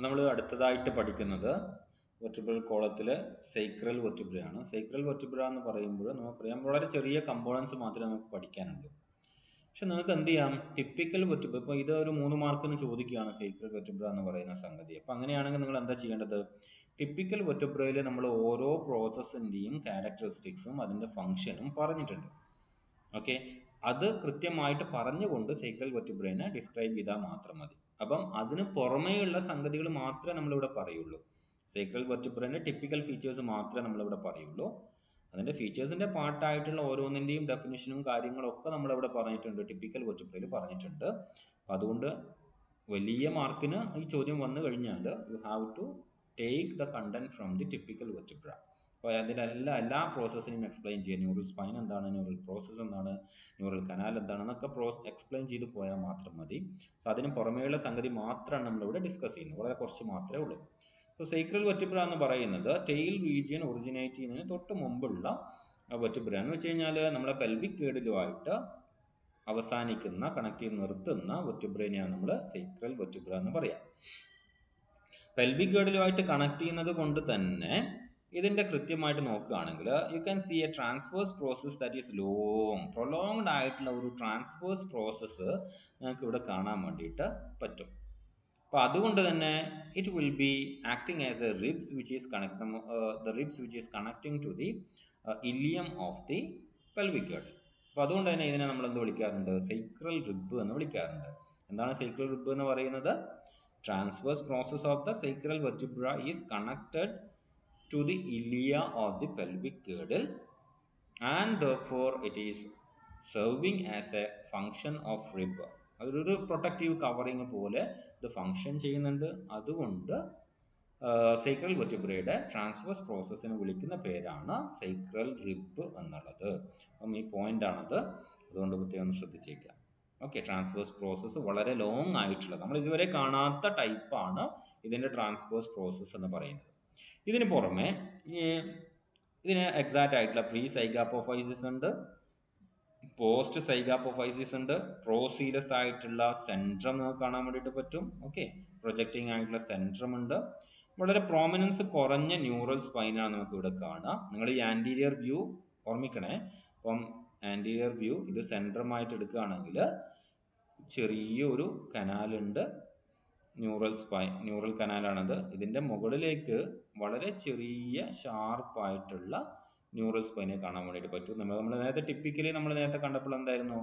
നമ്മൾ അടുത്തതായിട്ട് പഠിക്കുന്നത് വെർട്ടിബ്രൽ കോളത്തിലെ സൈക്രൽ വെർട്ടിബ്രയാണ്. സൈക്രൽ വെർട്ടിബ്ര എന്ന് പറയുമ്പോൾ നമുക്കറിയാം വളരെ ചെറിയ കമ്പോണൻസ് മാത്രമേ നമുക്ക് പഠിക്കാനുള്ളൂ. പക്ഷെ നിങ്ങൾക്ക് എന്ത് ചെയ്യാം, ടിപ്പിക്കൽ വെർട്ടിബ്ര, ഇപ്പോൾ ഇത് ഒരു 3 മാർക്കിന് ചോദിക്കുകയാണ് സൈക്രൽ വെർട്ടിബ്ര എന്ന് പറയുന്ന സംഗതി. അപ്പോൾ അങ്ങനെയാണെങ്കിൽ നിങ്ങൾ എന്താ ചെയ്യേണ്ടത്, ടിപ്പിക്കൽ വെർട്ടിബ്രയിൽ നമ്മൾ ഓരോ പ്രോസസ്സിൻ്റെയും ക്യാരക്ടറിസ്റ്റിക്സും അതിൻ്റെ ഫംഗ്ഷനും പറഞ്ഞിട്ടുണ്ട്. ഓക്കെ, അത് കൃത്യമായിട്ട് പറഞ്ഞുകൊണ്ട് സൈക്രൽ വെർട്ടിബ്രേനെ ഡിസ്ക്രൈബ് ചെയ്താൽ മാത്രം മതി. അപ്പം അതിന് പുറമേയുള്ള സംഗതികൾ മാത്രമേ നമ്മളിവിടെ പറയുള്ളൂ. സൈക്രൽ വെർട്ടിബ്രേൻ്റെ ടിപ്പിക്കൽ ഫീച്ചേഴ്സ് മാത്രമേ നമ്മളിവിടെ പറയുള്ളൂ. അതിൻ്റെ ഫീച്ചേഴ്സിൻ്റെ പാർട്ടായിട്ടുള്ള ഓരോന്നിൻ്റെയും ഡെഫിനിഷനും കാര്യങ്ങളൊക്കെ നമ്മളിവിടെ പറഞ്ഞിട്ടുണ്ട്, ടിപ്പിക്കൽ വെർട്ടിബ്രയിൽ പറഞ്ഞിട്ടുണ്ട്. അപ്പം അതുകൊണ്ട് വലിയ മാർക്കിന് ഈ ചോദ്യം വന്നു കഴിഞ്ഞാൽ you have to take the content from the typical vertebra. അപ്പോൾ അതിൻ്റെ എല്ലാ പ്രോസസ്സിനെയും എക്സ്പ്ലെയിൻ ചെയ്യുക. ന്യൂറൽ സ്പൈൻ എന്താണ്, ന്യൂറൽ പ്രോസസ്സ് എന്താണ്, ന്യൂറൽ കനാൽ എന്താണെന്നൊക്കെ എക്സ്പ്ലെയിൻ ചെയ്ത് പോയാൽ മാത്രം മതി. സോ അതിന് പുറമേയുള്ള സംഗതി മാത്രമാണ് നമ്മളിവിടെ ഡിസ്കസ് ചെയ്യുന്നത്, വളരെ കുറച്ച് മാത്രമേ ഉള്ളൂ. സോ സൈക്രൽ വെർട്ടിബ്ര എന്ന് പറയുന്നത് ടെയിൽ റീജിയൻ ഒറിജിനേറ്റ് ചെയ്യുന്നതിന് തൊട്ട് മുമ്പുള്ള വെർട്ടിബ്ര എന്ന് വെച്ച് കഴിഞ്ഞാൽ നമ്മളെ പെൽവിക് കേർഡിലുമായിട്ട് അവസാനിക്കുന്ന, കണക്ട് ചെയ്ത് നിർത്തുന്ന വെർട്ടിബ്രേനെയാണ് നമ്മൾ സൈക്രൽ വെർട്ടിബ്ര എന്ന് പറയാം. പെൽവിക് കേർഡിലുമായിട്ട് കണക്ട് ചെയ്യുന്നത് കൊണ്ട് തന്നെ ഇതിൻ്റെ കൃത്യമായിട്ട് നോക്കുകയാണെങ്കിൽ you can see A transverse process that is long, prolonged ആയിട്ടുള്ള ഒരു ട്രാൻസ്വേഴ്സ് പ്രോസസ്സ് നമുക്ക് ഇവിടെ കാണാൻ വേണ്ടിയിട്ട് പറ്റും. അപ്പോൾ അതുകൊണ്ട് തന്നെ it will be acting as a ribs which is connecting to the ilium of the pelvic girdle. അപ്പോൾ അതുകൊണ്ട് തന്നെ ഇതിനെ നമ്മൾ എന്ത് വിളിക്കാറുണ്ട്, സൈക്രൽ റിബ് എന്ന് വിളിക്കാറുണ്ട്. എന്താണ് സൈക്രൽ റിബ് എന്ന് പറയുന്നത്? Transverse process of the സൈക്രൽ vertebra is connected to the ilia of the pelvic girdle and therefore it is serving as a function of rib. അതൊരു പ്രൊട്ടക്റ്റീവ് കവറിങ് പോലെ ഇത് ഫങ്ഷൻ ചെയ്യുന്നുണ്ട്. അതുകൊണ്ട് സൈക്രൽ വെർട്ടിബ്രയുടെ ട്രാൻസ്വേഴ്സ് പ്രോസസ്സിനെ വിളിക്കുന്ന പേരാണ് സൈക്രൽ റിബ് എന്നുള്ളത്. അപ്പം ഈ പോയിന്റ് ആണത്, അതുകൊണ്ട് പ്രത്യേകം ശ്രദ്ധിച്ചേക്കാം. ഓക്കെ, ട്രാൻസ്വേഴ്സ് പ്രോസസ്സ് വളരെ ലോങ് ആയിട്ടുള്ളത്, നമ്മൾ ഇതുവരെ കാണാത്ത ടൈപ്പാണ് ഇതിൻ്റെ ട്രാൻസ്വേഴ്സ് പ്രോസസ്സ് എന്ന് പറയുന്നത്. ഇതിന് പുറമെ ഇതിന് എക്സാക്റ്റ് ആയിട്ടുള്ള പ്രീ സൈഗാപ്പോഫൈസിസ് ഉണ്ട്, പോസ്റ്റ് സൈഗാപ്പോഫൈസിസ് ഉണ്ട്, പ്രോസീലസ് ആയിട്ടുള്ള സെൻട്രം നമുക്ക് കാണാൻ വേണ്ടിയിട്ട് പറ്റും. ഓക്കെ, പ്രൊജക്റ്റിംഗ് ആയിട്ടുള്ള സെൻട്രം ഉണ്ട്. വളരെ പ്രോമിനൻസ് കുറഞ്ഞ ന്യൂറൽ സ്പൈനാണ് നമുക്ക് ഇവിടെ കാണാം. നിങ്ങൾ ഈ ആൻറ്റീരിയർ വ്യൂ ഓർമ്മിക്കണേ. അപ്പം ആൻറ്റീരിയർ വ്യൂ ഇത് സെൻട്രമായിട്ട് എടുക്കുകയാണെങ്കിൽ ചെറിയൊരു കനാലുണ്ട്, ന്യൂറൽ കനാലാണത്. ഇതിൻ്റെ മുകളിലേക്ക് വളരെ ചെറിയ ഷാർപ്പായിട്ടുള്ള ന്യൂറൽ സ്പൈനെ കാണാൻ വേണ്ടിയിട്ട് പറ്റും. നമ്മൾ നേരത്തെ ടിപ്പിക്കലി നമ്മൾ നേരത്തെ കണ്ടപ്പോൾ എന്തായിരുന്നു,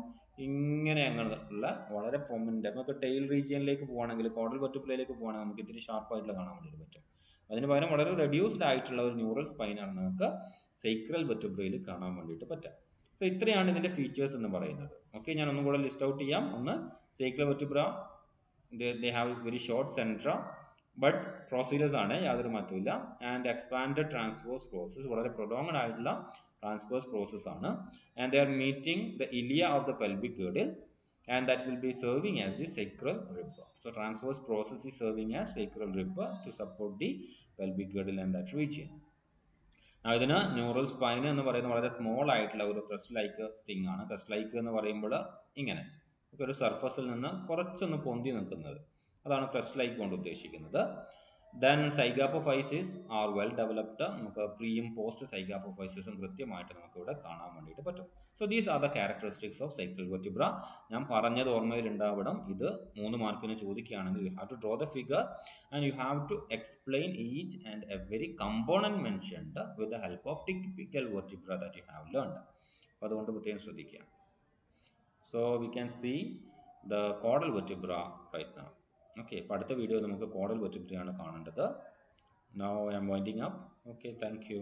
ഇങ്ങനെ അങ്ങനെയുള്ള വളരെ പ്രൊമിനൻ്റ്, നമുക്ക് ടെയിൽ റീജിയനിലേക്ക് പോകുകയാണെങ്കിൽ, കോഡൽ വെർട്ടിബ്രയിലേക്ക് പോകുകയാണെങ്കിൽ നമുക്ക് ഇത്തിരി ഷാർപ്പായിട്ടുള്ള കാണാൻ വേണ്ടിയിട്ട് പറ്റും. അതിന് പകരം വളരെ റെഡ്യൂസ്ഡ് ആയിട്ടുള്ള ഒരു ന്യൂറൽ സ്പൈനാണ് നമുക്ക് സൈക്രൽ വെർട്ടിബ്രയിൽ കാണാൻ വേണ്ടിയിട്ട് പറ്റുക. സോ ഇത്രയാണ് ഇതിൻ്റെ ഫീച്ചേഴ്സ് എന്ന് പറയുന്നത്. ഓക്കെ, ഞാൻ ഒന്നും കൂടെ ലിസ്റ്റ് ഔട്ട് ചെയ്യാം. ഒന്ന്, സൈക്രൽ vertebra they have very short centra but procedures ആണ്, യാതൊരു മാറ്റമില്ല. ആൻഡ് എക്സ്പാൻഡഡ് ട്രാൻസ്വേഴ്സ് പ്രോസസ്, വളരെ പ്രൊലോങ്ഡ് ആയിട്ടുള്ള ട്രാൻസ്വേഴ്സ് പ്രോസസ് ആണ്. And they are meeting the ilia of the pelvic girdle and that will be serving as the sacral rib. So transverse process is serving as sacral rib to support the pelvic girdle and that region. ഇതിന് neural spine എന്ന് പറയുന്നത് വളരെ small ആയിട്ടുള്ള ഒരു crest like thing ആണ്. Crest like എന്ന് പറയുമ്പോൾ ഇങ്ങനെ ഒരു സർഫസിൽ നിന്ന് കുറച്ചൊന്ന് പൊന്തി നിൽക്കുന്നത്, അതാണ് ക്രസ്റ്റ് ലൈക്ക് കൊണ്ട് ഉദ്ദേശിക്കുന്നത്. ദെൻ സൈഗാപ്പോഫൈസിസ് ആർ വെൽ ഡെവലപ്ഡ്, നമുക്ക് പ്രീയും പോസ്റ്റ് സൈഗാപ്പോഫൈസിസും കൃത്യമായിട്ട് നമുക്ക് ഇവിടെ കാണാൻ വേണ്ടിയിട്ട് പറ്റും. So these are the characteristics of sacral vertebra. ഞാൻ പറഞ്ഞത് ഓർമ്മയിൽ ഉണ്ടാവണം, ഇത് 3 മാർക്കിന് ചോദിക്കുകയാണെങ്കിൽ you have to draw the figure and you have to explain each and every component mentioned with the help of typical vertebra that you have learned. അപ്പോൾ അതുകൊണ്ട് പ്രത്യേകം ശ്രദ്ധിക്കുക. So we can see the caudal vertebra right now. Okay, അപ്പോൾ അടുത്ത video നമുക്ക് caudal vertebra ആണ് കാണേണ്ടത്. Now I am winding up. Okay, thank you.